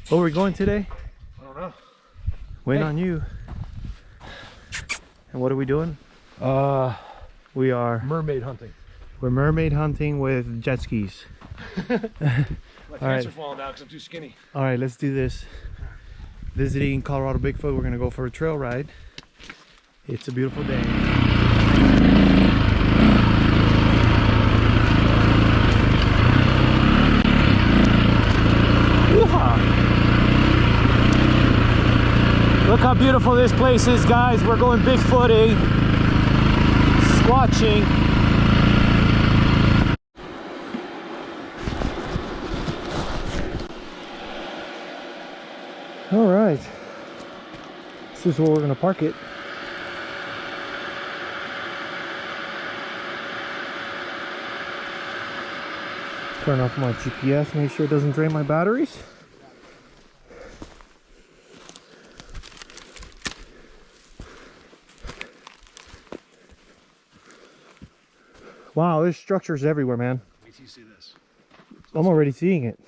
Where are we going today? I don't know. Waiting on you. And what are we doing? We are Mermaid hunting. We're mermaid hunting with jet skis. My pants are falling down because I'm too skinny. All right, let's do this. Visiting Colorado Bigfoot. We're gonna go for a trail ride. It's a beautiful day. Look how beautiful this place is, guys. We're going Bigfooting, squatching. All right, this is where we're gonna park it. Turn off my GPS, make sure it doesn't drain my batteries. Wow, there's structures everywhere, man. Wait till you see this. I'm already seeing it.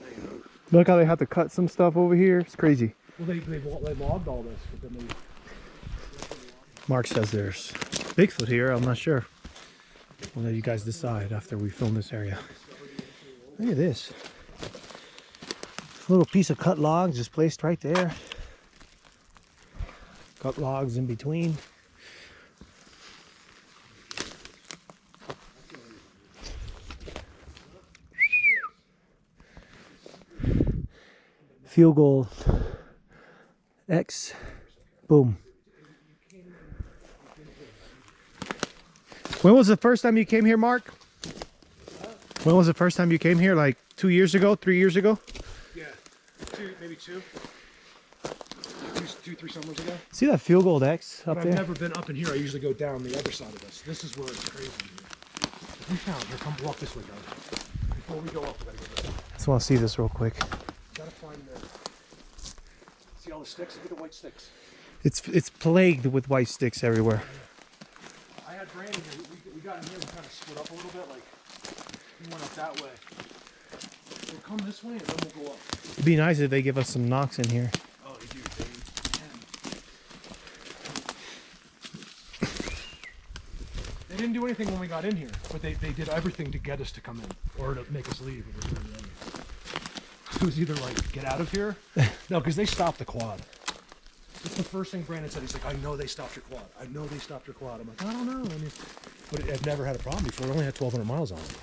Look how they have to cut some stuff over here. It's crazy. Well, they logged all this, but then they... Mark says there's Bigfoot here. I'm not sure. We'll let you guys decide after we film this area. Look at this. Little piece of cut logs just placed right there. Cut logs in between. Field goal X. Boom. When was the first time you came here, Mark? When was the first time you came here? Like 2 years ago, 3 years ago? Yeah, maybe two, 3 summers ago. See that field goal X up but there? I've never been up in here. I usually go down the other side of this. This is where it's crazy. We found here. Come walk this way, guys. Before we go up, we gotta go this way. Just want to see this real quick. Gotta find the... See all the sticks? Look at the white sticks. It's plagued with white sticks everywhere. I had Brandon here. We got in here and kind of split up a little bit. Like, we went up that way. We'll come this way and then we'll go up. It'd be nice if they give us some knocks in here. Oh, they do. They can. They didn't do anything when we got in here, but they did everything to get us to come in or to make us leave. It was either like, get out of here. No, because they stopped the quad. It's the first thing Brandon said. He's like, I know they stopped your quad. I know they stopped your quad. I'm like, I don't know. I mean, but I've never had a problem before. It only had 1,200 miles on it.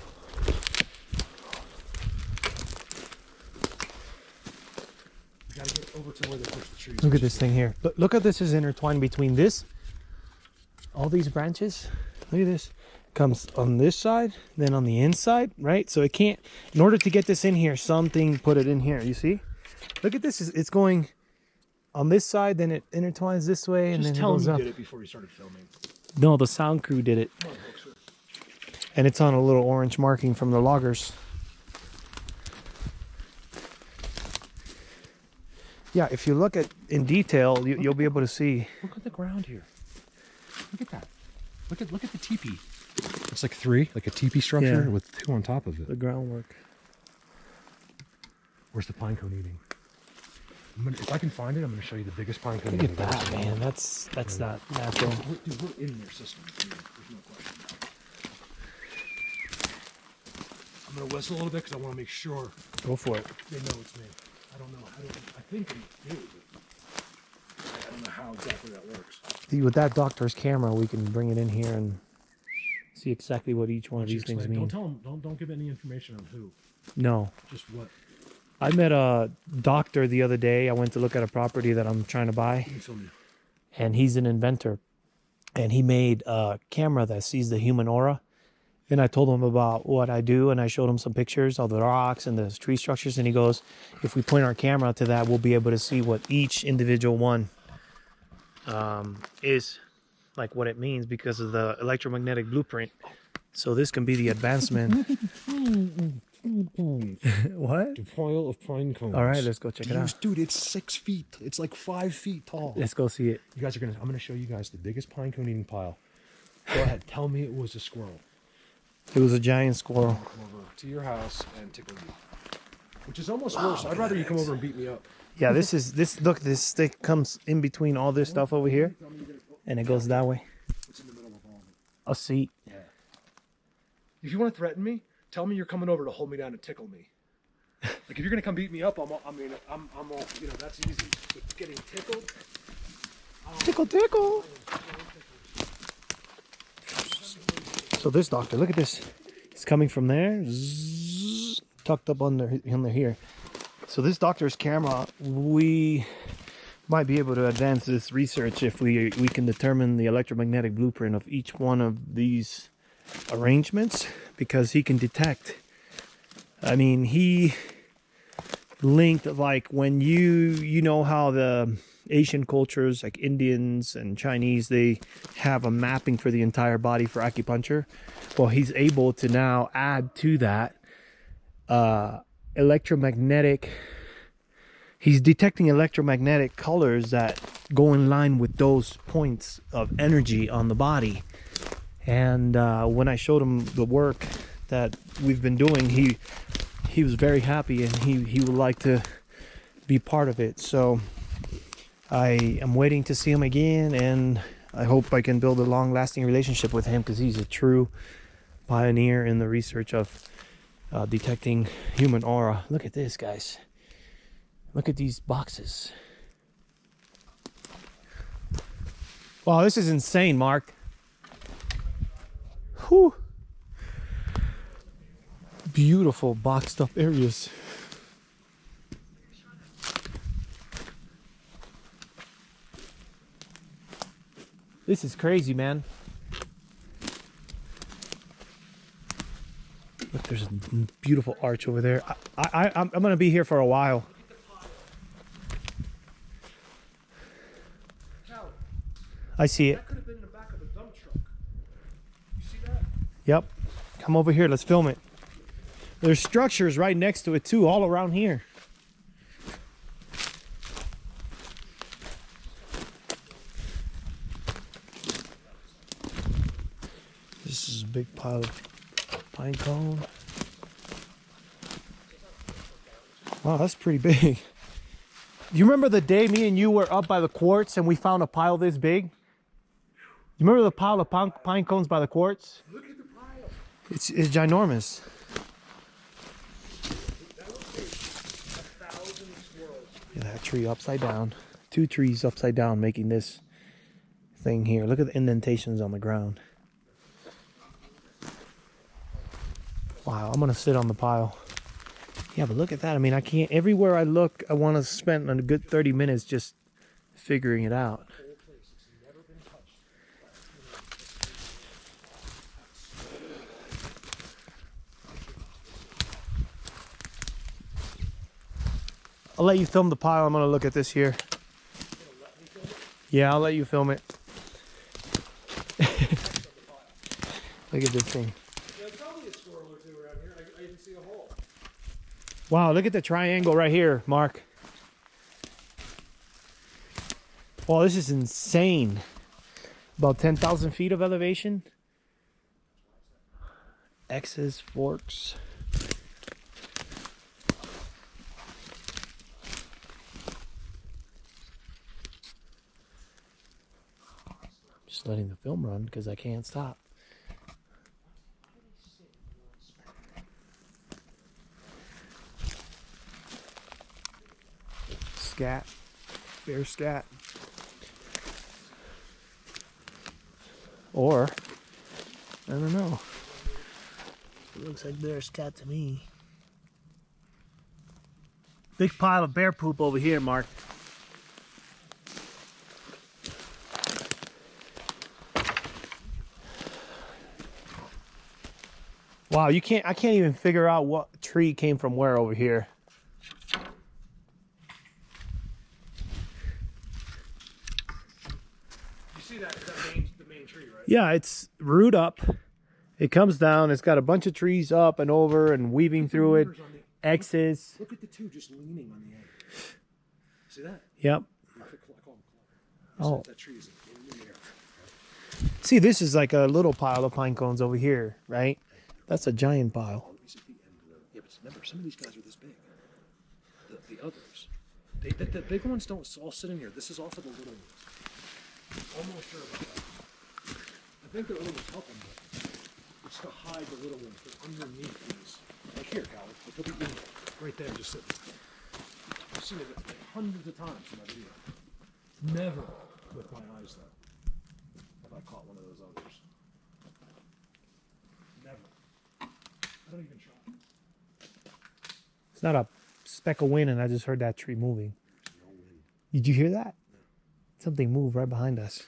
We gotta get over to where they push the trees. Look at this thing here. Look at this is intertwined between this. All these branches. Look at this. Comes on this side, then on the inside, right? So it can't, in order to get this in here, something put it in here. You see? Look at this. It's going on this side, then it intertwines this way, and then it goes up. Just tell me you did it before you started filming. No, the sound crew did it. Come on, folks. And it's on a little orange marking from the loggers. Yeah, if you look at in detail, you'll be able to see. Look at the ground here. Look at that. Look at the teepee. It's like 3, like a teepee structure with 2 on top of it. The groundwork. Where's the pinecone eating? If I can find it, I'm going to show you the biggest pinecone. Look at that, man. That's not natural. Dude, we're in their system. There's no question. I'm going to whistle a little bit because I want to make sure. Go for it. They know it's me. I don't know. I think they do, but I don't know how exactly that works. See, with that doctor's camera, we can bring it in here and see exactly what each one of these things mean. Don't tell them. Don't give any information on who. No. Just what. I met a doctor the other day. I went to look at a property that I'm trying to buy. And he's an inventor. And he made a camera that sees the human aura. And I told him about what I do, and I showed him some pictures of the rocks and the tree structures. And he goes, if we point our camera to that, we'll be able to see what each individual one is, like what it means because of the electromagnetic blueprint. So this can be the advancement. What? The pile of pine cones. All right, let's go check it out. Dude, it's 6 feet. It's like 5 feet tall. Let's go see it. You guys are I'm gonna show you guys the biggest pine cone eating pile. Go ahead, tell me it was a squirrel. It was a giant squirrel. Come over to your house and tickle you. which is almost worse. I'd rather you come over and beat me up. Yeah, look, this stick comes in between all this stuff over here, and it goes that way. What's in the middle of all of it? A seat. Yeah. If you want to threaten me, tell me you're coming over to hold me down and tickle me. Like if you're gonna come beat me up, I'm all, you know, that's easy. But getting tickled. Tickle. So this doctor, look at this. It's coming from there, zzz, tucked up under here. So this doctor's camera, we might be able to advance this research if we can determine the electromagnetic blueprint of each one of these arrangements, because he can detect. I mean, he linked, like when you know how the Asian cultures like Indians and Chinese, they have a mapping for the entire body for acupuncture. Well, he's able to now add to that electromagnetic. He's detecting electromagnetic colors that go in line with those points of energy on the body. And when I showed him the work that we've been doing, he was very happy, and he would like to be part of it. So I am waiting to see him again, and I hope I can build a long-lasting relationship with him, because he's a true pioneer in the research of detecting human aura. Look at this, guys. Look at these boxes. Wow, this is insane, Mark. Whew. Beautiful boxed up areas. This is crazy, man. Look, there's a beautiful arch over there. I'm gonna be here for a while. I see it. That could have been in the back of a dump truck. You see that? Yep. Come over here. Let's film it. There's structures right next to it too, all around here. This is a big pile of Pinecone. Wow, that's pretty big. You remember the day me and you were up by the quartz and we found a pile this big? You remember the pile of pine cones by the quartz? Look at the pile. It's ginormous. That looks like 1,000 squirrels. Look at that tree upside down. 2 trees upside down making this thing here. Look at the indentations on the ground. Wow, I'm gonna sit on the pile. Yeah, but look at that. I mean, I can't, everywhere I look, I want to spend a good 30 minutes just figuring it out. I'll let you film the pile. I'm gonna look at this here. Yeah, I'll let you film it. Look at this thing. There's probably a squirrel or two around here. I didn't see a hole. Wow, look at the triangle right here, Mark. Wow, this is insane. About 10,000 feet of elevation. X's, forks. Just letting the film run because I can't stop. Scat, bear scat, or I don't know. It looks like bear scat to me. Big pile of bear poop over here, Mark. Wow, I can't even figure out what tree came from where over here. The main tree, right? Yeah, it's root up. It comes down. It's got a bunch of trees up and over and weaving through it. X's. Look at the two just leaning on the edge. See that? Yep. I call them Oh. that tree is in the air. See, this is like a little pile of pine cones over here, right? That's a giant pile. Yeah, but remember, some of these guys are this big. the others. The big ones don't all sit in here. This is all for the little ones. Almost sure about that. I think they're almost helping, but it's to hide the little ones. They're underneath these. Like here, Cal. They'll be in there. Right there, just sitting. I've seen it like hundreds of times in my video. Never with my eyes, though, have I caught one of those others. Never. I don't even try. It's not a speck of wind, and I just heard that tree moving. No wind. Did you hear that? Something moved right behind us.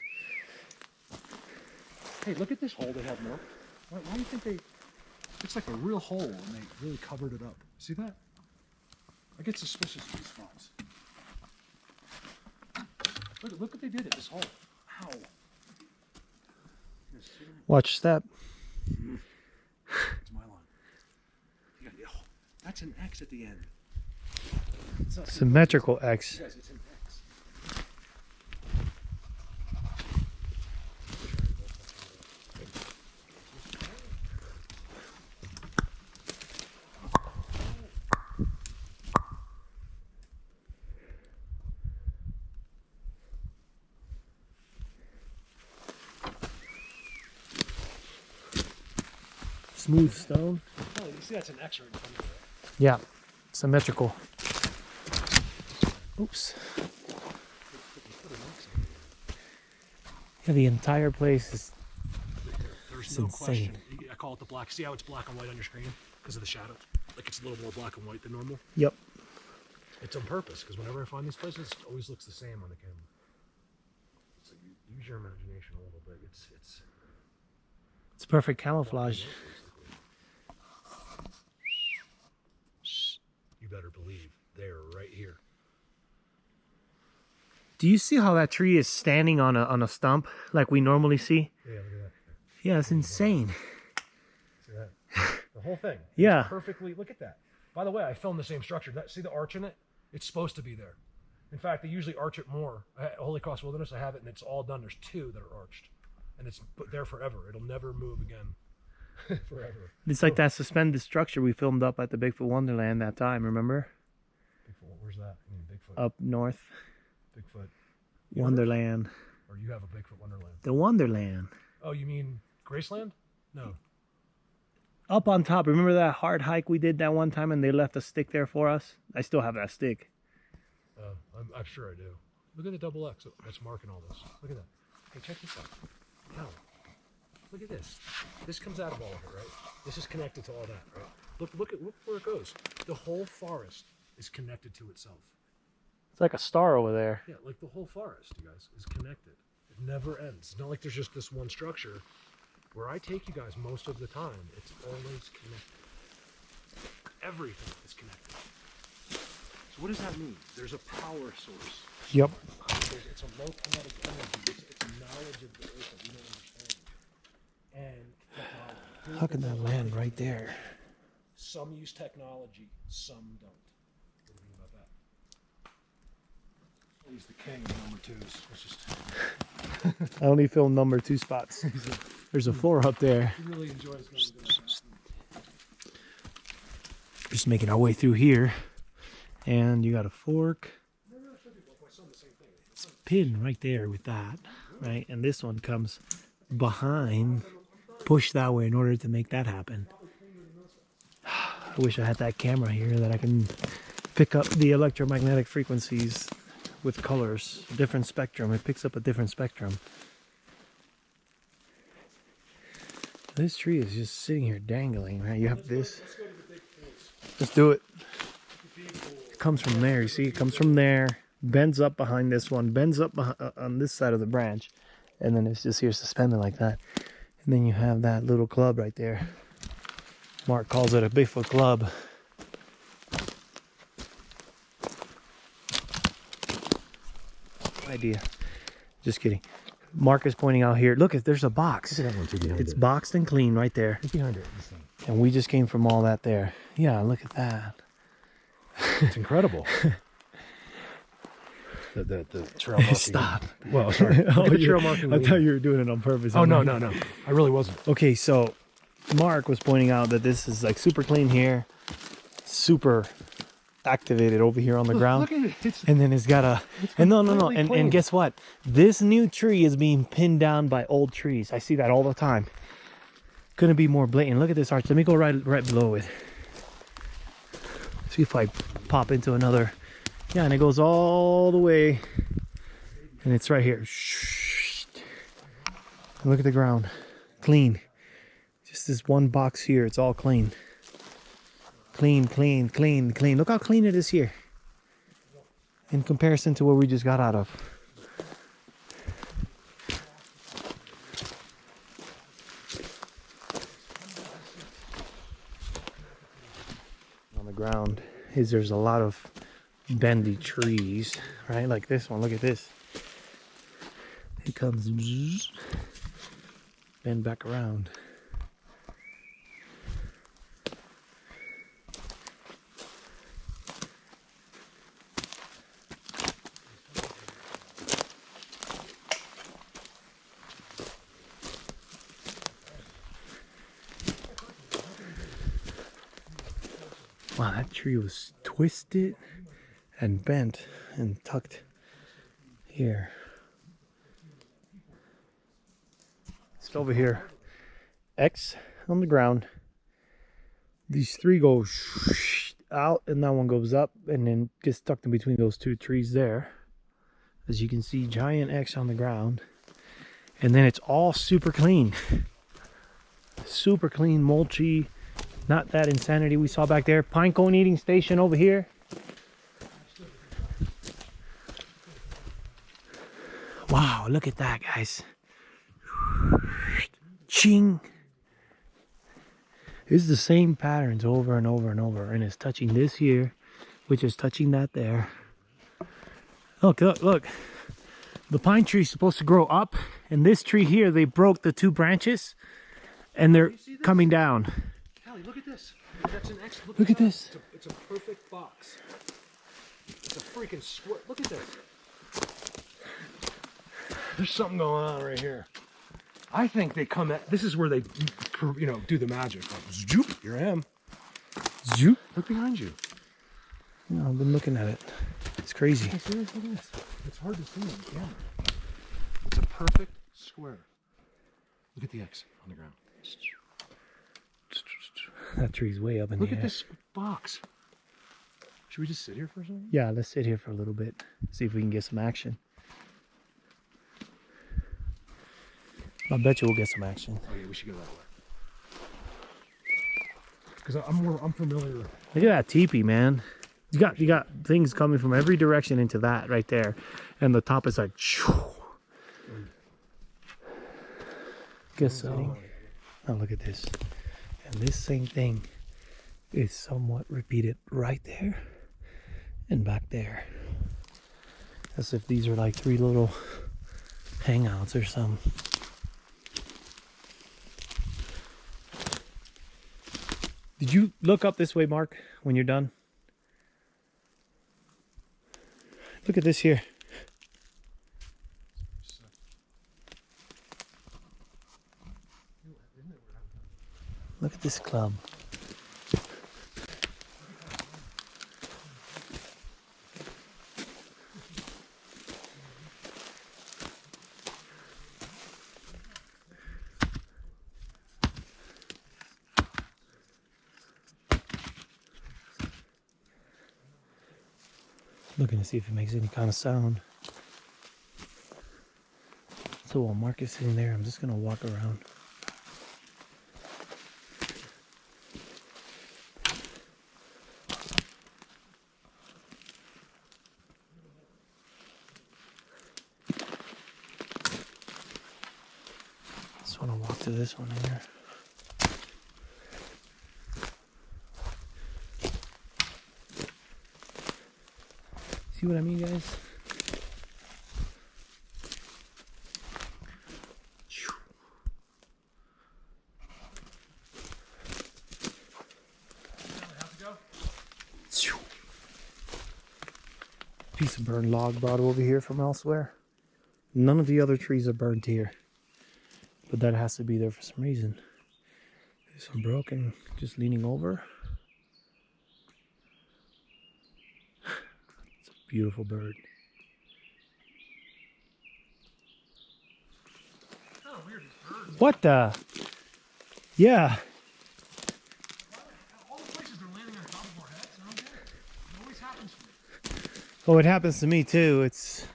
Hey, look at this hole they have more. Why do you think they... It's like a real hole, and they really covered it up. See that? I get suspicious of these spots. Look what they did at this hole. Ow. Watch step. It's my line. Oh, that's an X at the end. Symmetrical X. Guys, it's an X. Smooth stone. Oh, you see that's an X right in front of it. Yeah, symmetrical. Oops. Yeah, the entire place is There's It's no insane. question. I call it the black. See how it's black and white on your screen because of the shadow? Like it's a little more black and white than normal. Yep. It's on purpose because whenever I find these places, it always looks the same on the camera. It's like use your imagination a little bit. It's perfect camouflage. You better believe they're right here. Do you see how that tree is standing on a stump like we normally see? Yeah, look at that. Yeah, it's insane. See that? The whole thing. Yeah. It's perfectly. Look at that. By the way, I filmed the same structure. See the arch in it? It's supposed to be there. In fact, they usually arch it more. At Holy Cross Wilderness, I have it, and it's all done. There's two that are arched, and it's put there forever. It'll never move again. Forever. It's like that suspended structure we filmed up at the Bigfoot Wonderland that time, remember? Bigfoot. Where's that? I mean, Bigfoot. Up north. Bigfoot. Wonderland. Or you have a Bigfoot Wonderland. The Wonderland. Oh, you mean Graceland? No. Up on top. Remember that hard hike we did that one time and they left a stick there for us? I still have that stick. I'm sure I do. Look at the double X. That's marking all this. Look at that. Hey, check this out. Now, look at this. This comes out of all of it, right? This is connected to all that, right? Look where it goes. The whole forest is connected to itself. It's like a star over there. Yeah, like the whole forest, you guys, is connected. It never ends. It's not like there's just this one structure. Where I take you guys most of the time, it's always connected. Everything is connected. So what does that mean? There's a power source. Yep. It's a low kinetic energy. It's knowledge of the earth that we don't understand. And technology. How can that land right there? Some use technology, some don't. What do you think about that? He's the king of number twos. It's just... I only filmed number 2 spots. There's a 4 up there. He really enjoys going to that. Just making our way through here. And you got a fork. Pin right there with that. Right? And this one comes behind. Push that way in order to make that happen. I wish I had that camera here that I can pick up the electromagnetic frequencies with colors. Different spectrum. It picks up a different spectrum. This tree is just sitting here dangling, right? You have this. Let's do it. It comes from there. You see, it comes from there, bends up behind this one, bends up on this side of the branch, and then it's just here suspended like that. And then you have that little club right there. Mark calls it a Bigfoot club. Idea. Just kidding. Mark is pointing out here. Look, there's a box. Look at that one too behind It's it. boxed and clean right there. Look behind it. And we just came from all that there. Yeah, look at that. It's incredible. the trail marking. Stop. Well, sorry. Look at the trail marking. I thought you were doing it on purpose. Oh, no. I really wasn't. Okay, so Mark was pointing out that this is like super clean here. Super activated over here on the ground. Look at it. It's, And then it's got a, and no, completely and clean. guess what? This new tree is being pinned down by old trees. I see that all the time. Couldn't be more blatant. Look at this arch. Let me go right below it. See if I pop into another. Yeah, and it goes all the way, and it's right here. And look at the ground, clean. Just this one box here. It's all clean. Clean, clean, clean, clean. Look how clean it is here in comparison to what we just got out of. On the ground is there's a lot of bendy trees, right? Like this one. Look at this. It comes bend back around. Wow, that tree was twisted and bent and tucked here. It's over here. X on the ground. These three go out and that one goes up and then gets tucked in between those two trees there. As you can see, giant X on the ground. And then it's all super clean. Super clean, mulchy. Not that insanity we saw back there. Pinecone eating station over here. Wow, look at that, guys. Ching. It's the same patterns over and over and over. And it's touching this here, which is touching that there. Look, look, look. The pine tree is supposed to grow up. And this tree here, they broke the two branches. And they're coming down. Look at this. That's an X. Look at this. It's a perfect box. It's a freaking square. Look at this. There's something going on right here. I think they come at. This is where they, you know, do the magic. Like, zoop, here I am. Zoop. Look behind you. No, I've been looking at it. It's crazy. Look at this. It's hard to see on camera. It's a perfect square. Look at the X on the ground. That tree's way up in the air. Look at this box. Should we just sit here for a second? Yeah, let's sit here for a little bit. See if we can get some action. I bet you we'll get some action. Oh yeah, we should go that way. Because I'm familiar. Look at that teepee, man. You got things coming from every direction into that right there, and the top is like. Guess so. Oh, look at this. And this same thing is somewhat repeated right there and back there. As if these are like three little hangouts or something. Did you look up this way, Mark, when you're done? Look at this here. Look at this club. Looking to see if it makes any kind of sound. So while Mark is sitting there, I'm just gonna walk around. Just wanna walk to this one here. See what I mean, guys? Piece of burned log brought over here from elsewhere. None of the other trees are burnt here, but that has to be there for some reason. There's some broken, just leaning over. Beautiful bird. Oh, weird. These birds. What the? Yeah. All the places they're landing on top of our heads, I don't get it. It always happens to me. Oh, it happens to me too. It's,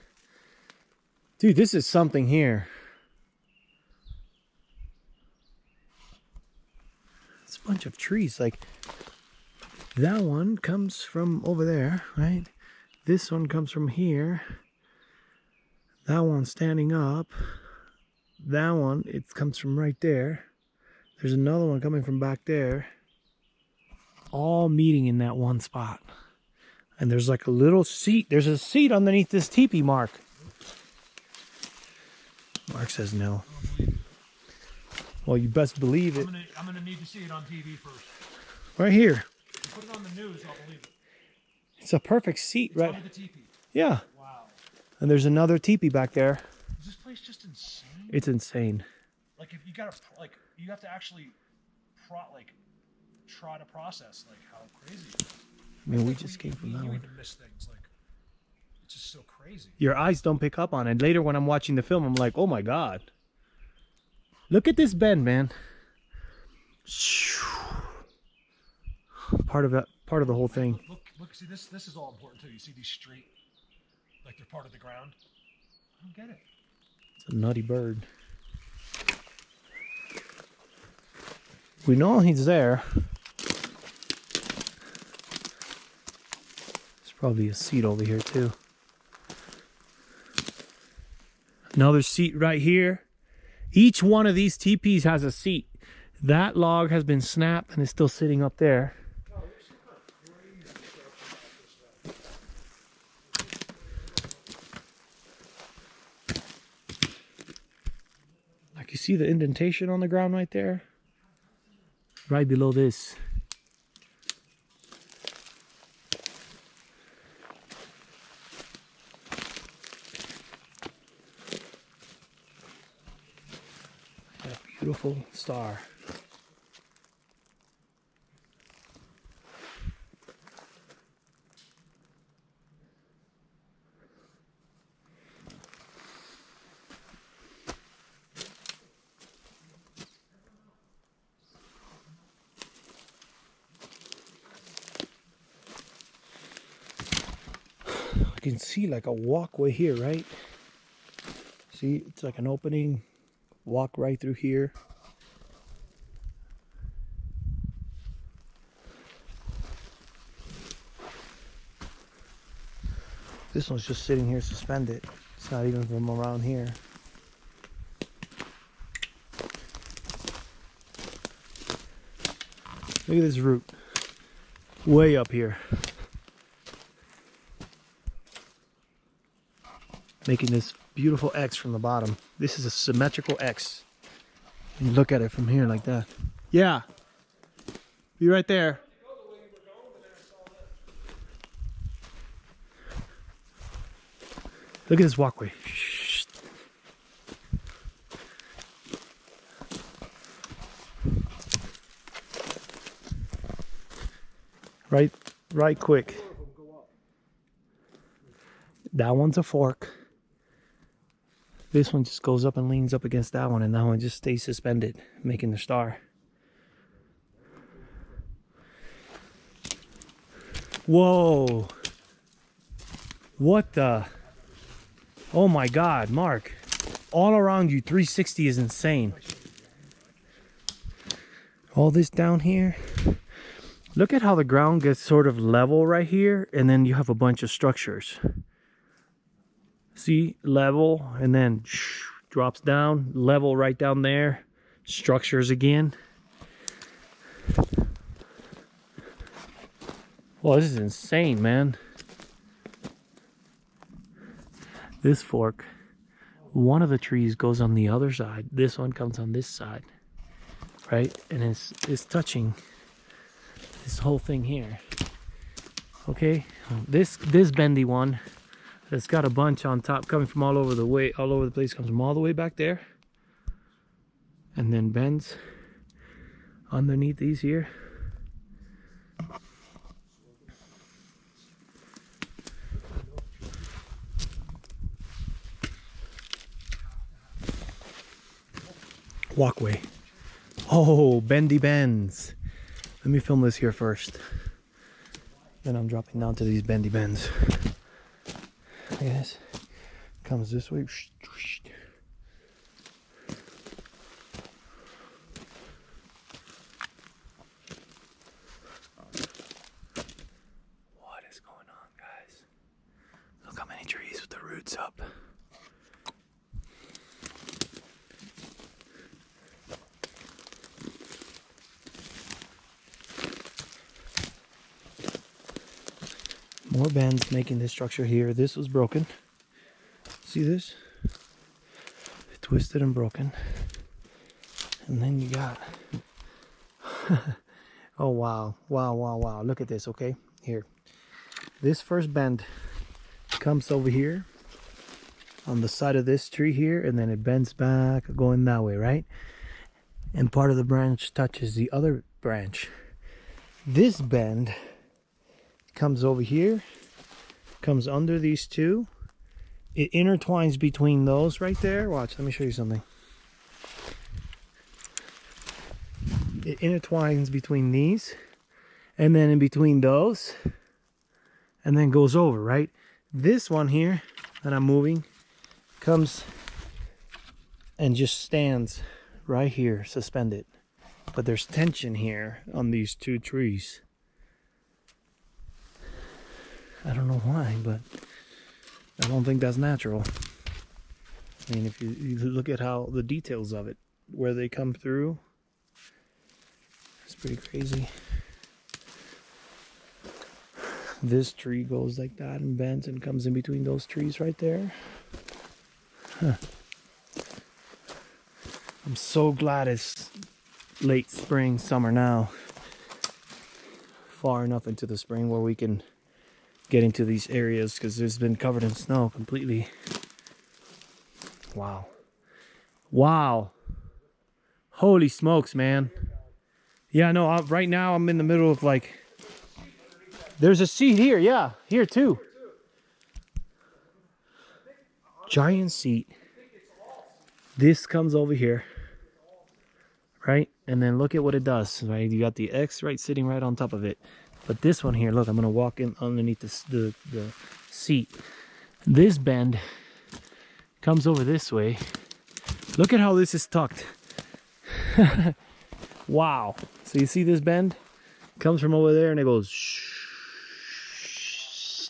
dude, this is something here. It's a bunch of trees. Like that one comes from over there, right? This one comes from here. That one's standing up. That one, it comes from right there. There's another one coming from back there. All meeting in that one spot. And there's like a little seat. There's a seat underneath this teepee, Mark. Mark says no. Well, you best believe it. I'm gonna need to see it on TV first. Right here. If you put it on the news, I'll believe it. It's a perfect seat, It's right? under the teepee. Yeah. Wow. And there's another teepee back there. Is this place just insane? It's insane. Like if you gotta you have to actually try to process like how crazy it is. I mean, we Like, just came from that you one. even miss things like it's just so crazy. Your eyes don't pick up on it. Later when I'm watching the film, I'm like, oh my God. Look at this bend, man. Part of the whole thing. Look, see this is all important too. You see these straight, like they're part of the ground. I don't get it. It's a nutty bird. We know he's there. There's probably a seat over here too. Another seat right here. Each one of these teepees has a seat. That log has been snapped and is still sitting up there. Like you see the indentation on the ground right there? Right below this. That beautiful star. You can see like a walkway here, right? See, it's like an opening. Walk right through here. This one's just sitting here suspended. It's not even from around here. Look at this root. Way up here. Making this beautiful X from the bottom. This is a symmetrical X. You look at it from here like that. Yeah. Be right there. Look at this walkway. Shh. Right quick. That one's a fork. This one just goes up and leans up against that one, and that one just stays suspended, making the star. Whoa. What the? Oh my God, Mark. All around you, 360 is insane. All this down here. Look at how the ground gets sort of level right here, and then you have a bunch of structures. See, level, and then drops down, level right down there, structures again. Well, this is insane, man. This fork, one of the trees goes on the other side. This one comes on this side, right? And it's touching this whole thing here. Okay, this bendy one. It's got a bunch on top coming from all over the place, comes from all the way back there. And then bends underneath these here. walkway. Oh, bendy bends. Let me film this here first. Then I'm dropping down to these bendy bends. I guess comes this way. What is going on, guys? Look how many trees with the roots up. More bends making this structure here. This was broken. See this? Twisted and broken. And then you got... oh, wow. Wow, wow, wow. Look at this, okay? Here. This first bend comes over here on the side of this tree here, and then it bends back going that way, right? And part of the branch touches the other branch. This bend comes over here, comes under these two. It intertwines between those right there. Watch, let me show you something. It intertwines between these, and then in between those, and then goes over, right? This one here that I'm moving comes and just stands right here, suspended. But there's tension here on these two trees. I don't know why, but I don't think that's natural. I mean, if you look at how the details of it, where they come through, it's pretty crazy. This tree goes like that and bends and comes in between those trees right there. Huh. I'm so glad it's late spring, summer now. Far enough into the spring where we can get into these areas, because it's been covered in snow completely. Wow. Wow. Holy smokes, man. Yeah, no, right now I'm in the middle of like... There's a seat here, yeah. Here too. Giant seat. This comes over here. Right? And then look at what it does, right? You got the X right sitting right on top of it. But this one here, look, I'm gonna walk in underneath the seat. This bend comes over this way. Look at how this is tucked. Wow. So you see this bend? Comes from over there and it goes shh.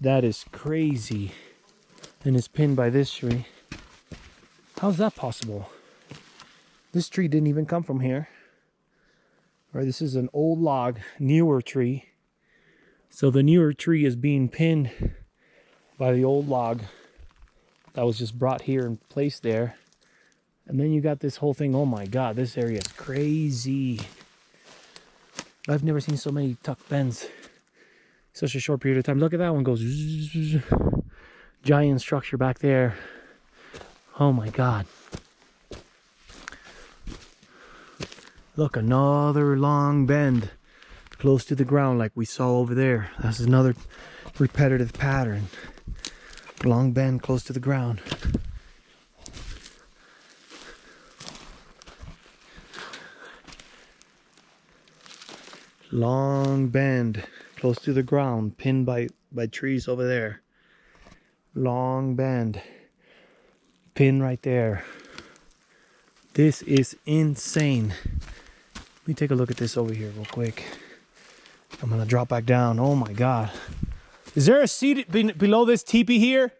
That is crazy. And it's pinned by this tree. How's that possible? This tree didn't even come from here. Right, this is an old log, newer tree. So the newer tree is being pinned by the old log that was just brought here and placed there. And then you got this whole thing. Oh my God, this area is crazy. I've never seen so many tuck bends. Such a short period of time. Look at that one goes. Giant structure back there. Oh my God. Look, another long bend close to the ground like we saw over there. That's another repetitive pattern. Long bend close to the ground. Long bend close to the ground, pinned by trees over there. Long bend, pin right there. This is insane. Let me take a look at this over here real quick. I'm gonna drop back down. Oh my God. Is there a seat below this teepee here?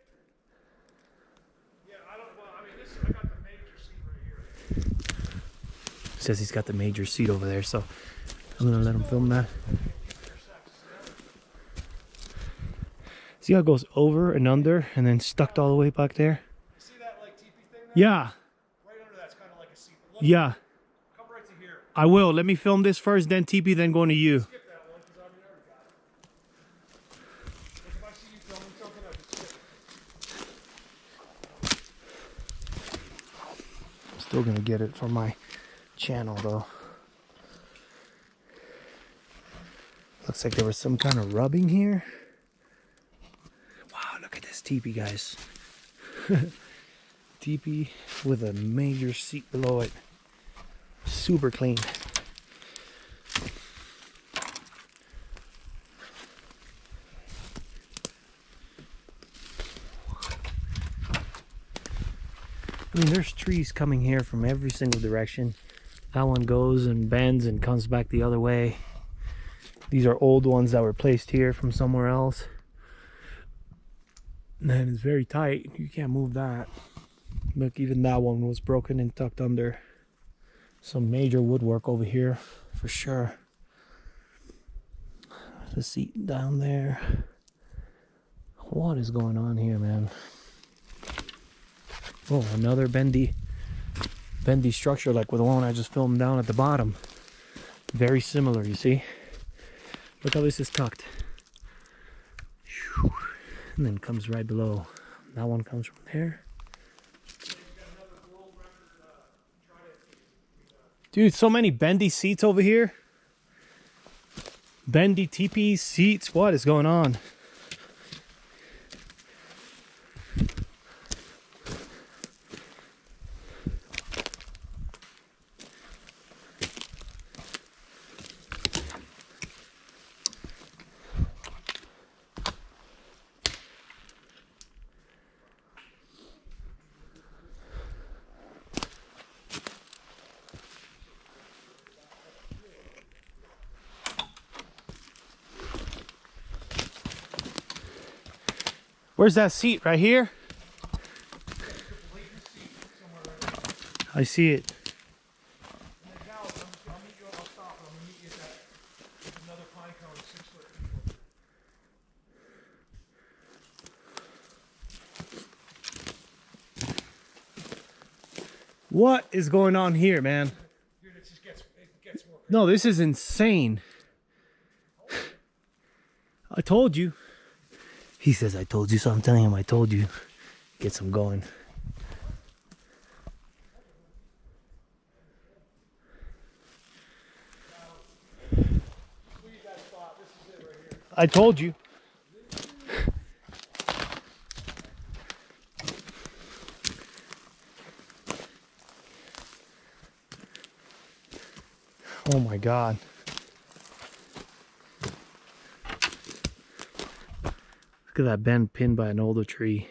Yeah, I got the major seat right here. Says he's got the major seat over there, so I'm gonna let him film that. See how it goes over and under and then stuck all the way back there? See that like teepee thing there? Yeah. Right under that's kind of like a seat. Yeah. Come right to here. I will. Let me film this first, then teepee, then going to you. Skip that one because I already got it. If I see you filming something, I just skip it. I'm still gonna get it for my channel though. Looks like there was some kind of rubbing here. Wow, look at this teepee, guys. teepee with a major seat below it. Super clean. I mean, there's trees coming here from every single direction. That one goes and bends and comes back the other way. These are old ones that were placed here from somewhere else. And it's very tight. You can't move that. Look, even that one was broken and tucked under. Some major woodwork over here for sure. The seat down there. What is going on here, man? Oh, another bendy structure like with the one I just filmed down at the bottom. Very similar, you see? Look how this is tucked. And then comes right below. That one comes from there. Dude, so many bendy seats over here. Bendy teepees, seats. What is going on? Where's that seat? Right here? I see it. I'll meet you. I'll stop. I'm gonna meet you at another Pinecone 6-foot people. What is going on here, man? Dude, it just gets more crazy. No, this is insane. I told you. He says, I told you, so I'm telling him I told you. Gets him going. I told you. Oh my God. Look at that bend pinned by an older tree.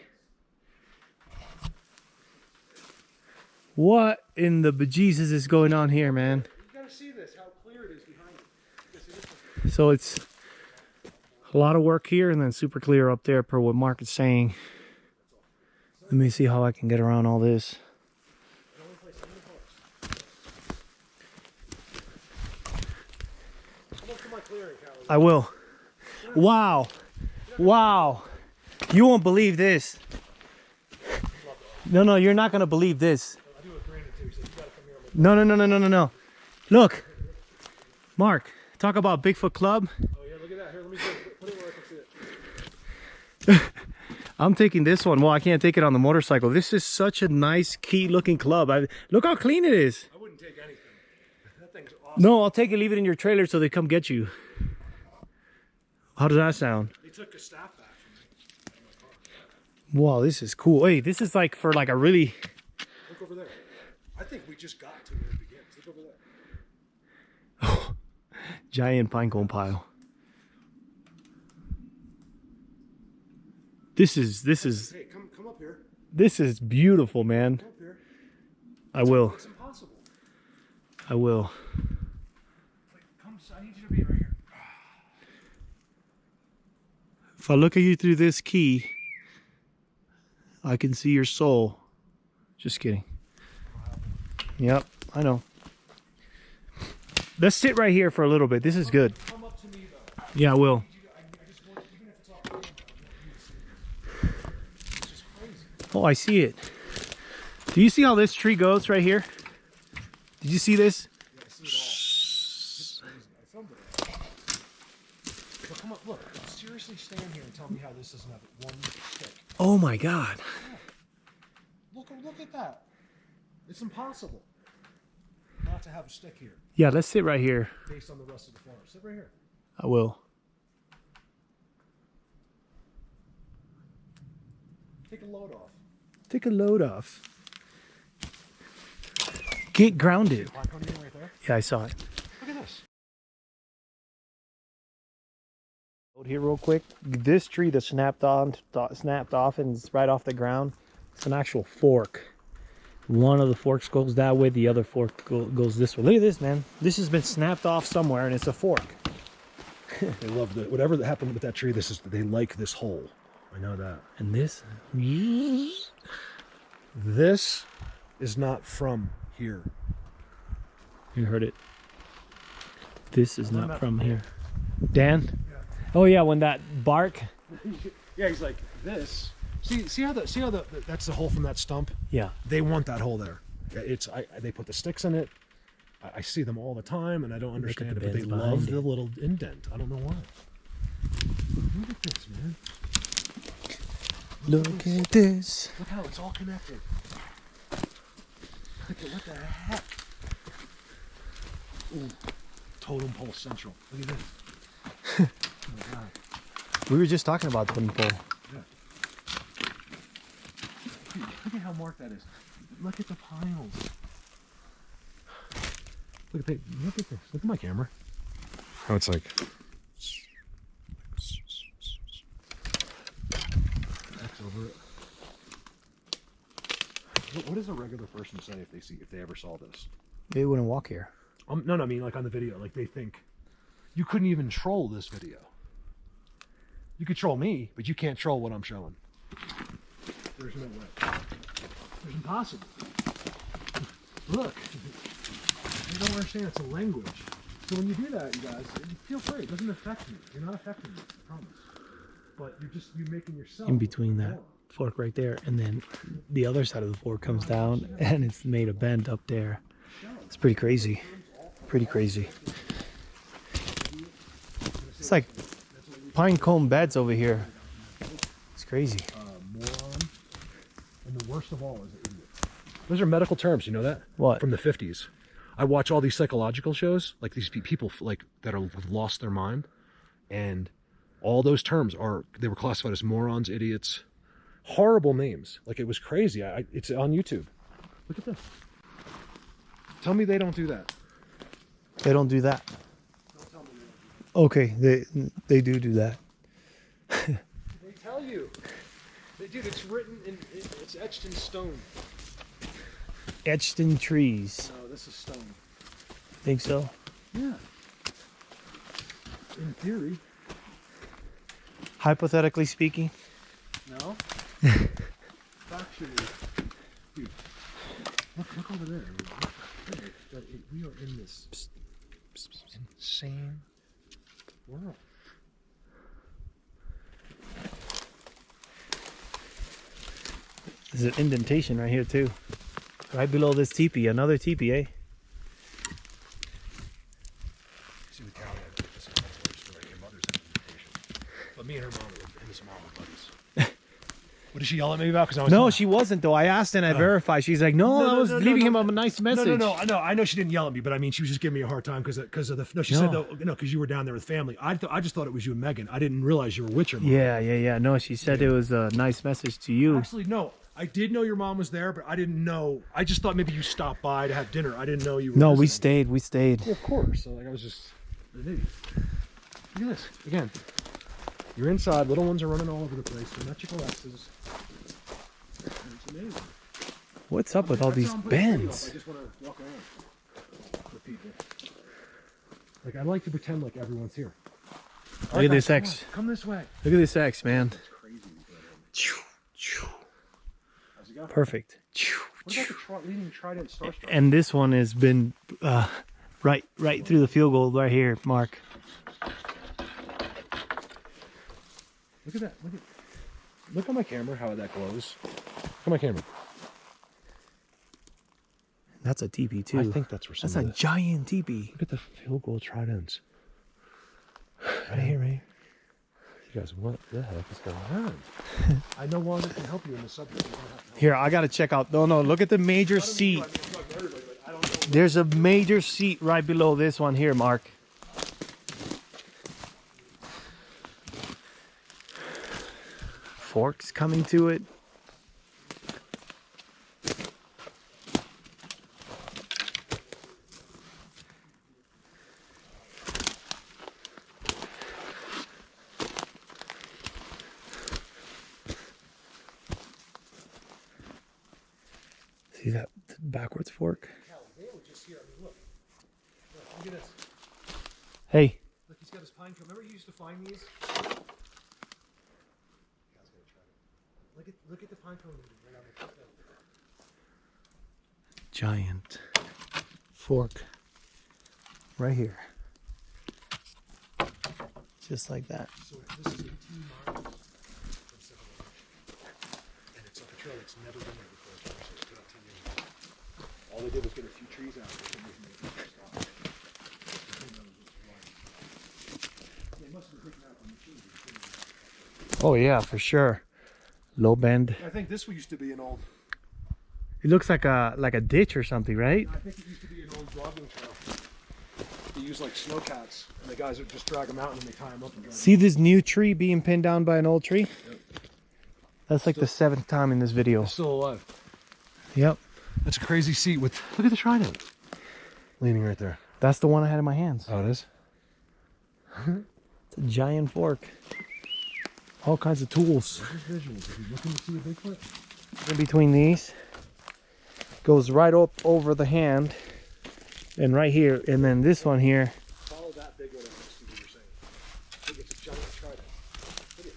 What in the bejesus is going on here, man? You gotta see this, how clear it is behind you. So it's a lot of work here and then super clear up there per what Mark is saying. Let me see how I can get around all this. I will. Wow. Wow. You won't believe this. No, you're not going to believe this. No. Look. Mark, talk about Bigfoot Club. Oh yeah, look at that. Here, let me put it where I can see it. I'm taking this one. Well, I can't take it on the motorcycle. This is such a nice, key looking club. Look how clean it is. I wouldn't take anything. That thing's awesome. No, I'll take it, leave it in your trailer so they come get you. How does that sound? They took a staff back from me. Wow, this is cool. Hey, this is like for like a really... Look over there. I think we just got to where it begins. Look over there. Giant pinecone pile. This is Hey, come up here. this is beautiful, man. Come up here. I will. It's impossible. I will. Wait, I need you to be right here. If I look at you through this key, I can see your soul. Just kidding. Yep, I know. Let's sit right here for a little bit. This is good. Come up to me though. Yeah, I will. I just want, even if it's off camera, I want you to see it. It's just crazy. Oh, I see it. Do you see how this tree goes right here? Did you see this? Yeah, I see it all. It's crazy. I filmed it. But come up, look. Seriously stand here and tell me how this doesn't have one stick. Oh my God. Look at that. It's impossible not to have a stick here Yeah, let's sit right here. based on the rest of the forest. Sit right here. I will. Take a load off. Take a load off. Get grounded. Pinecone again right there. Yeah, I saw it. Look at this. Out here real quick. This tree that snapped off and it's right off the ground. It's an actual fork. One of the forks goes that way, the other fork goes this way. Look at this, man. This has been snapped off somewhere and it's a fork. They love whatever that happened with that tree. They like this hole. I know that. And this? This is not from here. You heard it. This is not from here. Dan? Yeah. Oh yeah, when that bark. Yeah, he's like this. See how that's the hole from that stump? Yeah. They want that hole there. They put the sticks in it. I see them all the time, and I don't understand it, but they love the little indent. I don't know why. Look at this, man. Look at this. Look how it's all connected. Look at what the heck. Ooh, totem pole central. Look at this. Oh my God. We were just talking about totem pole. Yeah. Look at how marked that is. Look at the piles. Look at this. Look at my camera. How it's like. That's over it. What does a regular person say if they ever saw this? They wouldn't walk here. No, I mean like on the video, like they think you couldn't even troll this video. You could troll me, but you can't troll what I'm showing. There's no way. It's impossible. Look. You don't understand, it's a language. So when you do that, you guys, feel free. It doesn't affect me. You're not affecting me, I promise. But you're making yourself In between that fork right there, and then the other side of the fork comes down, and it's made a bend up there. It's pretty crazy. Pretty crazy. It's like Pinecone beds over here. It's crazy. Moron. And the worst of all is an idiot. Those are medical terms, you know that? What? From the 50s. I watch all these psychological shows, like these people like that have lost their mind, and all those terms they were classified as morons, idiots, horrible names. Like it was crazy. It's on YouTube. Look at this. Tell me they don't do that. They don't do that. Don't tell me they don't do Okay, they do that. that. They tell you. Dude, it's written it's etched in stone. Etched in trees. No, this is stone. Think so? Yeah. In theory. Hypothetically speaking. No. Factually. Dude. Look over there. We are in this insane world. There's an indentation right here too. Right below this teepee, another teepee, eh? See the cow there, this is another story. Your mother's indentation. But me and her mom were buddies. What did she yell at me about? Because I was No, she wasn't though. I asked and I verified. She's like, no, I was leaving him a nice message. No. I know she didn't yell at me, but I mean, she was just giving me a hard time because of the. No, she said though, because you were down there with family. I just thought it was you and Megan. I didn't realize you were with your mom. Yeah. No, she said it was a nice message to you. Actually, no. I did know your mom was there, but I didn't know. I just thought maybe you stopped by to have dinner. I didn't know you were. No, visiting. we stayed. Well, of course. So like I was just an idiot. Look at this again. You're inside. Little ones are running all over the place. Symmetrical X's. It's amazing. What's up with all these bends? I just want to walk around with people. Like I like to pretend like everyone's here. Look at this X. Come this way. Look at this X, man. It's crazy. How's it go? Perfect. What about the leading Trident Starstruck? And this one has been right through the field goal right here, Mark. Look at that. Look on my camera how that glows. Look at my camera. That's a teepee too. I think that's where some That's a giant teepee. Look at the field goal Tridents. Right here. You guys, what the heck is going on? I no longer can help you in the subject. Here, I gotta check out. No, look at the major seat. There's a major seat right below this one here, Mark. Forks coming to it. See that backwards fork? Hell, they were just here. I mean, look. Look at this. Hey. Look, he's got his pine cone. Remember you used to find these? Look at the pine cone right on the top. Giant fork right here. Just like that. So this is a T mark from Seven, and it's up a trail that's never been there before. So it's good, I'll tell you. All they did was get a few trees out. They must have been picking out from the trees. Oh yeah, for sure. Low bend. I think this used to be an old. It looks like a ditch or something, right? I think it used to be an old logging trail. They use like snowcats, and the guys would just drag them out and they tie them up and drag See this new tree being pinned down by an old tree? Yep. That's like the 7th time in this video. They're still alive. Yep. That's a crazy seat with. Look at the trident leaning right there. That's the one I had in my hands. Oh, it is? It's a giant fork. All kinds of tools. Visuals. Are you looking to see a Bigfoot? In between these. Goes right up over the hand. And right here. And then this one here. Follow that big one and see what you're saying. I think it's a giant trident. Look at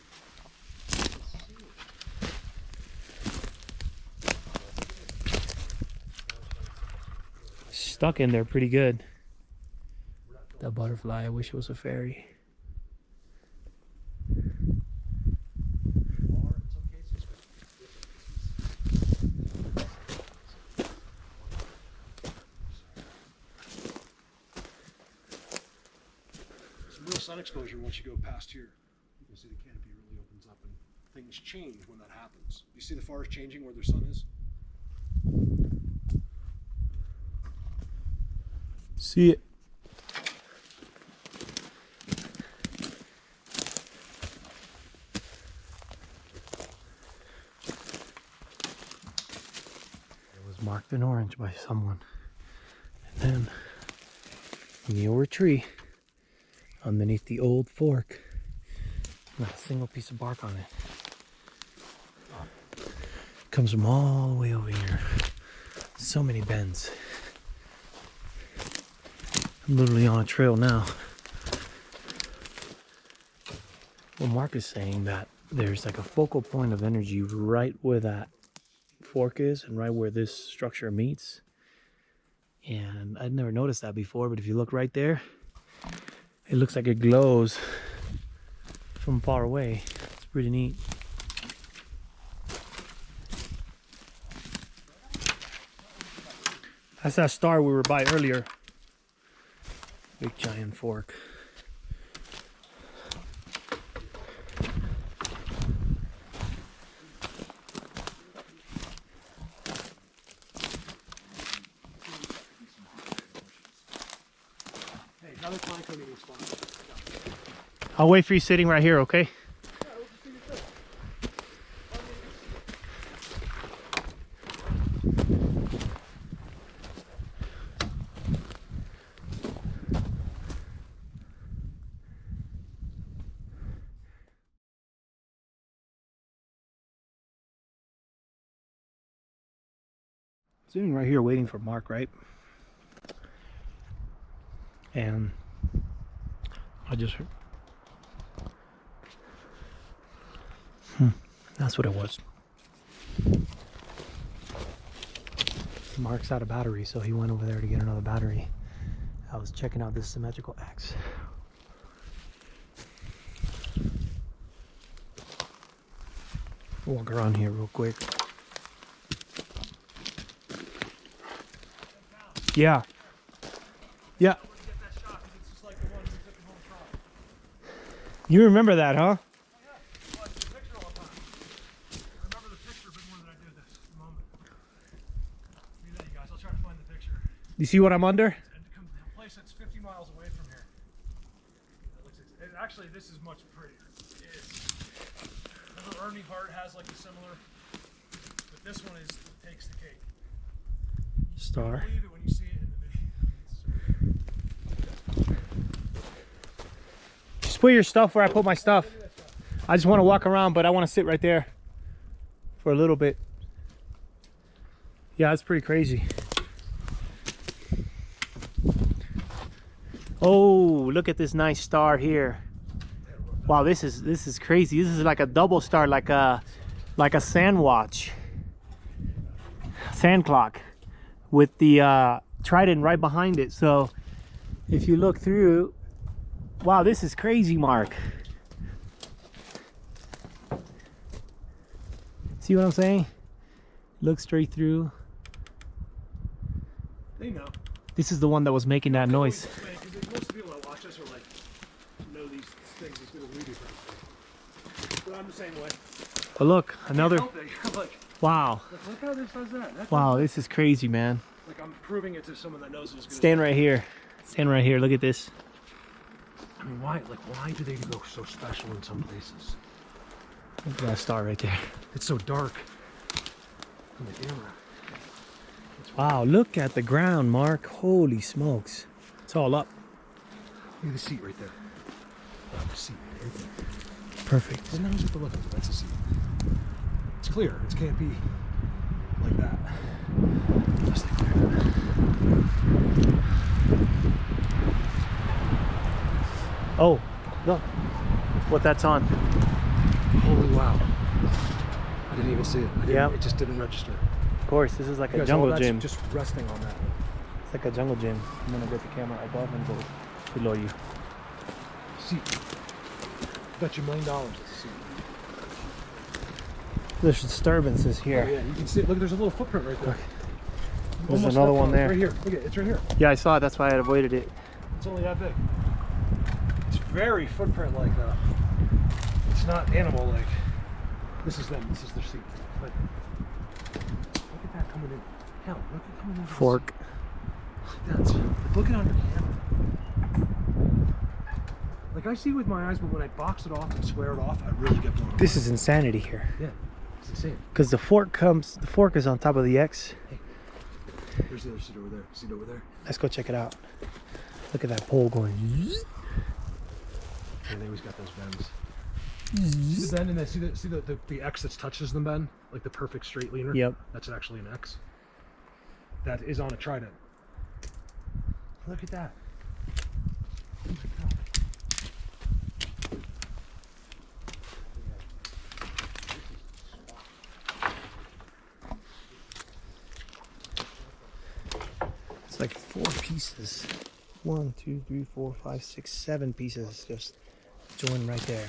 it. Stuck in there pretty good. That butterfly, I wish it was a fairy. Sun exposure once you go past here. You can see the canopy really opens up and things change when that happens. You see the forest changing where their sun is? See it. It was marked in orange by someone. And then in the old tree, underneath the old fork, not a single piece of bark on it. Comes from all the way over here. So many bends. I'm literally on a trail now. Well, Mark is saying that there's like a focal point of energy right where that fork is and right where this structure meets. And I'd never noticed that before, but if you look right there, it looks like it glows from far away. It's pretty neat. That's that star we were by earlier. Big giant fork. Hey, another Pinecone eating spot. I'll wait for you sitting right here, okay? Sitting right here waiting for Mark, right? And I just heard. That's what it was. Mark's out of battery, so he went over there to get another battery. I was checking out this symmetrical axe. Walk around here real quick. Yeah. Yeah. You remember that, huh? You see what I'm under? A place that's 50 miles away from here. Actually, this is much prettier. It is. Remember Ernie Hart has like a similar, but this one takes the cake. Star. Believe it when you see it in the video. Just put your stuff where I put my stuff. I just want to walk around, but I want to sit right there for a little bit. Yeah, it's pretty crazy. Oh, look at this nice star here. Wow, this is crazy. This is like a double star, like a sand watch, sand clock, with the trident right behind it. So if you look through, wow, this is crazy, Mark. See what I'm saying? Look straight through. They know. This is the one that was making that noise. Most people that watch us are like, know these things as good as we do. But I'm the same way. But look, another. Like, Wow. look how this does that. Wow, this is crazy, man. Like I'm proving it to someone that knows it as good. Stand right here. Stand right here. Look at this. I mean, why do they go so special in some places? Look at that star right there. It's so dark on the camera. Wow, look at the ground, Mark. Holy smokes. It's all up. Look at the seat right there. Oh, the seat right there. Perfect. Isn't that what the look at? That's a seat. It's clear. It can't be like that. Just like that. Oh, look what that's on. Holy wow. I didn't even see it. Yeah. It just didn't register. Of course, this is like a Guys, jungle all that's gym. just resting on that. It's like a jungle gym. I'm gonna get the camera above and go below you. Seat. Bet you $1 million it's a seat. There's disturbances Oh, here. yeah, you can see it. Look, there's a little footprint right there. There's Almost another stepped one on it. there. Right here. Look at it. It's right here. Yeah, I saw it. That's why I avoided it. It's only that big. It's very footprint like that. It's not animal like. This is them. This is their seat. But look at that coming in. Hell, look at coming in. Fork. That's look at on your camera. Like I see with my eyes, but when I box it off and square it off, I really get blown away. This is insanity here. Yeah, it's insane. Because the fork is on top of the X. Hey, there's the other seat over there. See it over there? Let's go check it out. Look at that pole going. Yeah, they always got those bends. See the bend, and then see the X that touches them bend, like the perfect straight leaner. Yep. That's actually an X. That is on a Trident. Look at that. Oh my God. It's like 4 pieces. 1, 2, 3, 4, 5, 6, 7 pieces just joined right there.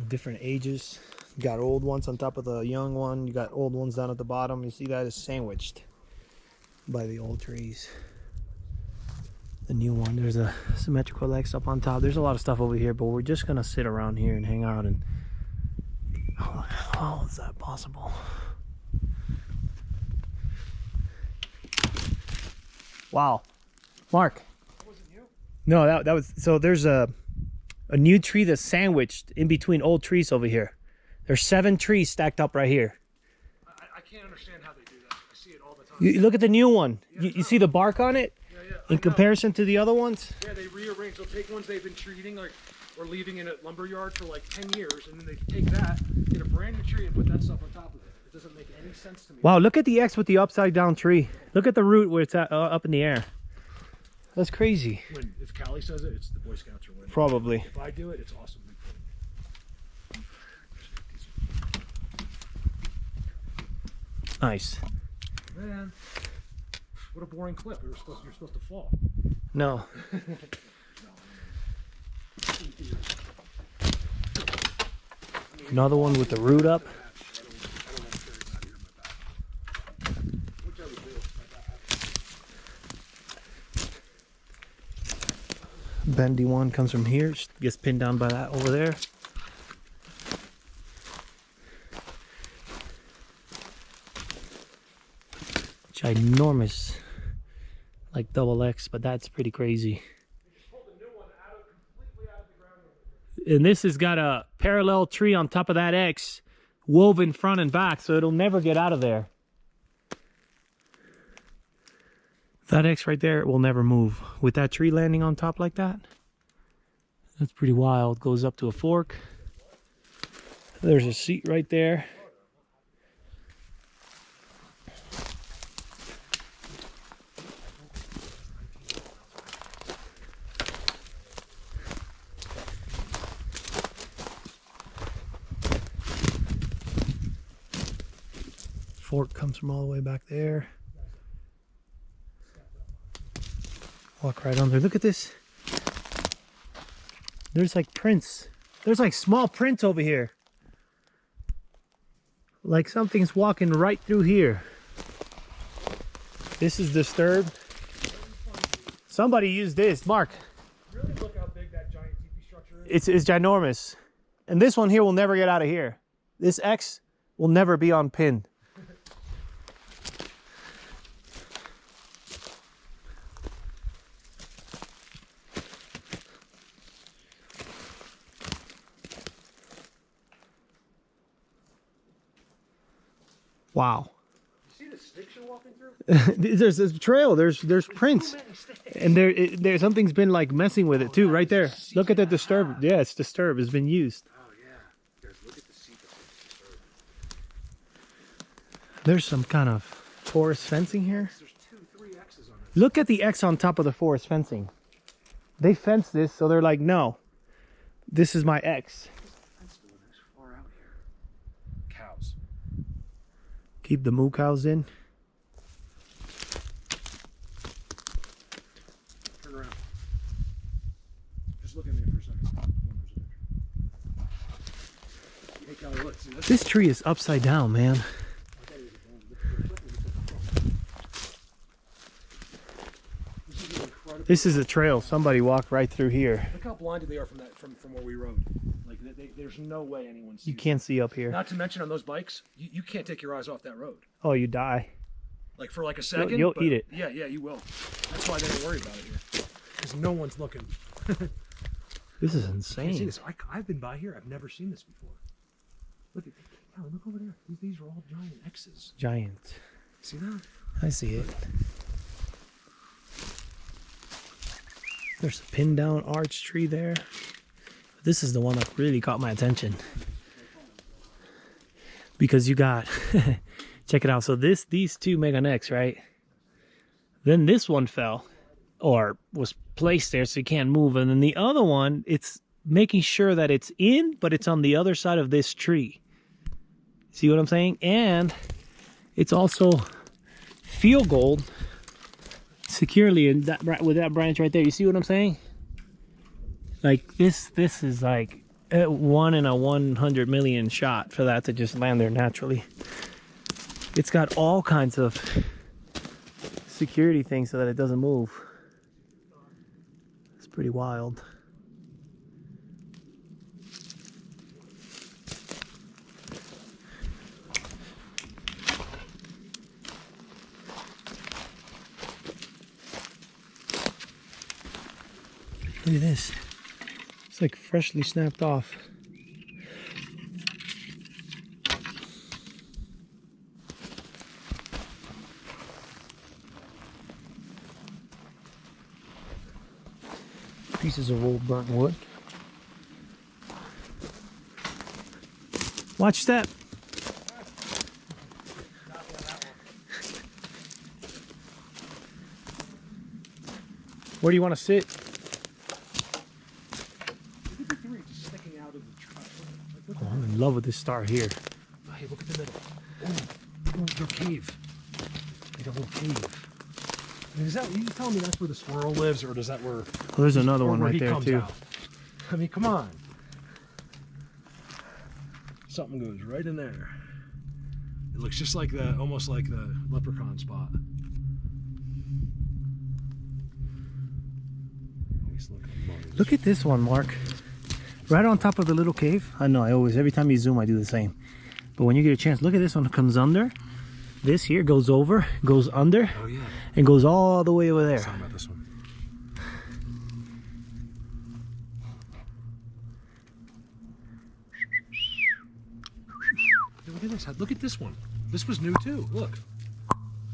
Different ages. You got old ones on top of the young one. You got old ones down at the bottom. You see that is sandwiched by the old trees. The new one, there's a symmetrical X up on top. There's a lot of stuff over here, but we're just gonna sit around here and hang out. And how is that possible? Wow, Mark. That wasn't you? No, that was, so there's a new tree that's sandwiched in between old trees over here. There's 7 trees stacked up right here. I can't understand how they do that. I see it all the time. You look at the new one. Yeah, You see the bark on it? Yeah, In comparison to the other ones? Yeah, they rearrange. They'll take ones they've been treating like or leaving in a lumber yard for like 10 years, and then they take that, get a brand new tree, and put that stuff on top of it. It doesn't make any sense to me. Wow, look at the X with the upside down tree. Look at the root where it's at, up in the air. That's crazy. When if Callie says it, it's the Boy Scouts are winning. Probably. If I do it, it's awesome. Nice. Man, what a boring clip. You're supposed to fall. No. Another one with the root up. Bendy one comes from here, gets pinned down by that over there. Ginormous, like double X, but that's pretty crazy. And this has got a parallel tree on top of that X, woven front and back, so it'll never get out of there. That X right there will never move. With that tree landing on top like that, that's pretty wild. Goes up to a fork. There's a seat right there. Fork comes from all the way back there. Walk right under. Look at this. There's like prints. There's like small prints over here. Like something's walking right through here. This is disturbed. Somebody used this. Mark. Really look how big that giant teepee structure is. It's ginormous. And this one here will never get out of here. This X will never be on pin. Wow. You see the sticks you're walking through? There's a trail. There's prints, and there something's been like messing with it too. Right there. Look at that disturbed. Yeah, it's disturbed. It's been used. Oh yeah. Guys, look at the seat that's disturbed. There's some kind of forest fencing here. There's 3 X's on it. Look at the X on top of the forest fencing. They fenced this, so they're like, no, this is my X. Fence building is far out here. Cows. Keep the moo cows in. Turn around. Just look at me for a second. Hey, Kelly, look. See this? This tree is upside down, man. This is a trail. Somebody walked right through here. Look how blinded they are from where we rode. Like there's no way anyone sees. You can't see up here. Not to mention on those bikes, you can't take your eyes off that road. Oh, you die. Like for like a second. You'll eat it. Yeah, you will. That's why they don't worry about it here. Because no one's looking. This is You see insane. this? I've been by here. I've never seen this before. Look at Kelly, look over there. These are all giant X's. Giant. See that? I see it. There's a pinned down arch tree there. This is the one that really caught my attention. Because you got, check it out. So these two make an X, right? Then this one fell or was placed there so you can't move. And then the other one, it's making sure that it's in, but it's on the other side of this tree. See what I'm saying? And it's also field gold securely in that with that branch right there. You see what I'm saying? Like this is like a 1 in a 100 million shot for that to just land there naturally. It's got all kinds of security things so that it doesn't move. It's pretty wild. Look at this. It's like freshly snapped off. Pieces of old burnt wood. Watch step. Where do you want to sit? Oh, I'm in love with this star here. Oh, hey, look at the middle. Oh, their cave. Like a little cave. Is that, you telling me that's where the squirrel lives, or does that where? Well, there's another one where right he there comes too. out? I mean, come on. Something goes right in there. It looks just like the, almost like the leprechaun spot. Look at this one, Mark. Right on top of the little cave. I know, every time you zoom, I do the same. But when you get a chance, look at this one. It comes under. This here goes over, goes under, Oh yeah. and goes all the way over there. Let's talk about this one. Look at this. Look at this one. This was new too. Look.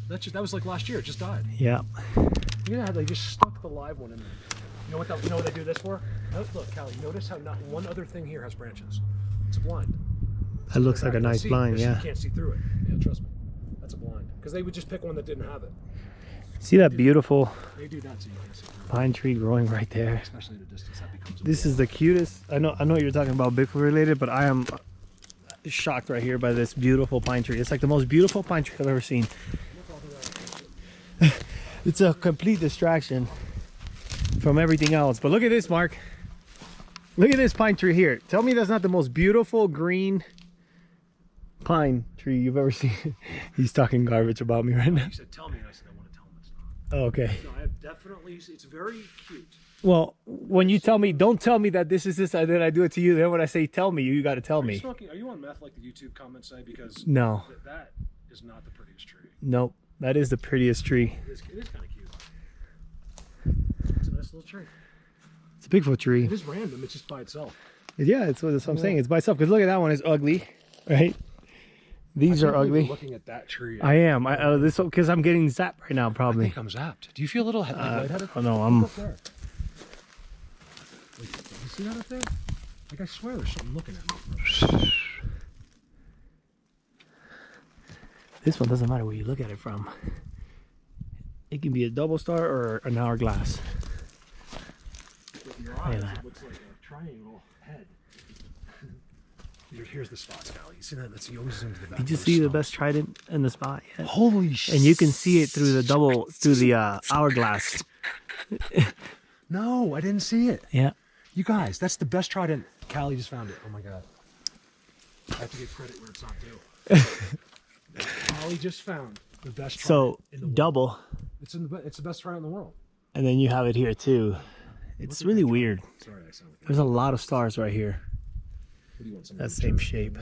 That was like last year. It just died. Yeah. Look at how they just stuck the live one in there. You know what they do this for? Look, Callie, notice how not one other thing here has branches. It's a blind. That looks like a nice blind, yeah. You can't see through it. Yeah, trust me. That's a blind. Because they would just pick one that didn't have it. See that beautiful They do that so you can't see through it. pine tree growing right there? Especially at a distance, that becomes a This is the cutest. I know you're talking about Bigfoot related, but I am shocked right here by this beautiful pine tree. It's like the most beautiful pine tree I've ever seen. It's a complete distraction from everything else. But look at this, Mark. Look at this pine tree here. Tell me that's not the most beautiful green pine tree you've ever seen. He's talking garbage about me right now. You said tell me, and I said I want to tell him it's not. Oh, okay. No, I have definitely. It's very cute. Well, when you tell me, don't tell me that this is this, and then I do it to you. Then when I say tell me, you got to tell me. Are you on meth like the YouTube comments say? Because No. That is not the prettiest tree. Nope. That is the prettiest tree. It is kind of cute. It's a nice little tree. It's a Bigfoot tree. It is random. It's just by itself. Yeah, that's what I'm saying. It's by itself. Because look at that one. It's ugly, right? These are ugly. Looking at that tree. I am. This because I'm getting zapped right now. Probably. I think I'm zapped. Do you feel a little lightheaded? Oh no, I'm. Look up there. Wait, you see that up there? Like I swear, there's something looking at me. This one doesn't matter where you look at it from. It can be a double star or an hourglass. With your eyes, it looks like a triangle head. Here's the spot, Scally. You see that? That's you always zoom to the back. Did you see the best trident in the spot yet? Holy shit! And you can see it through the hourglass. No, I didn't see it. Yeah. You guys, that's the best trident. Callie just found it. Oh my god. I have to give credit where it's not due. Callie just found the best trident So in the world. double, It's the best trident in the world. and then you have it here too. It's really weird. Sorry, I sound like There's a lot of stars right here. what do you want, some That same shape.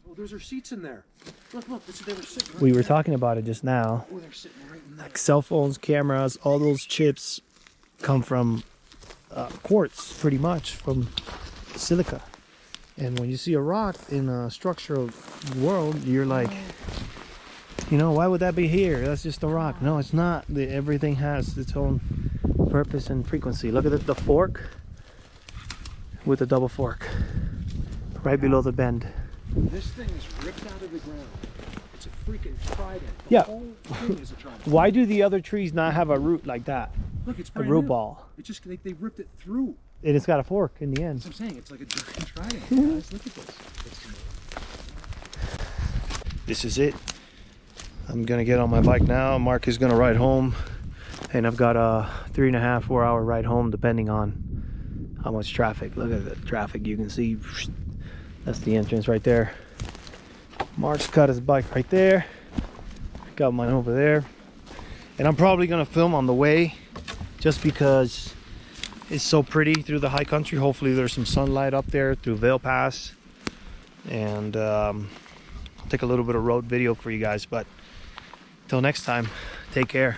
Oh, those are seats in there. Look, they were sitting right We were there. talking about it just now. Oh, they're sitting right in there. Like cell phones, cameras, all those chips come from quartz, pretty much from silica. And when you see a rock in a structural world, you're like, you know, why would that be here? That's just a rock. No, it's not. Everything has its own purpose and frequency. Look at the fork with the double fork right below the bend. This thing is ripped out of the ground. It's a freaking trident. The Yeah. whole thing is a trident. Why do the other trees not have a root like that? Look, it's A brand root new. ball. It's just they ripped it through. And it's got a fork in the end. That's what I'm saying. It's like a giant trident. Guys, look at this. This is it. I'm gonna get on my bike now. Mark is gonna ride home, and I've got a 3.5 4 hour ride home depending on how much traffic. Look at the traffic. You can see that's the entrance right there. Mark's got his bike right there, got mine over there, and I'm probably gonna film on the way just because it's so pretty through the high country. Hopefully there's some sunlight up there through Vail Pass, and take a little bit of road video for you guys. But till next time, take care.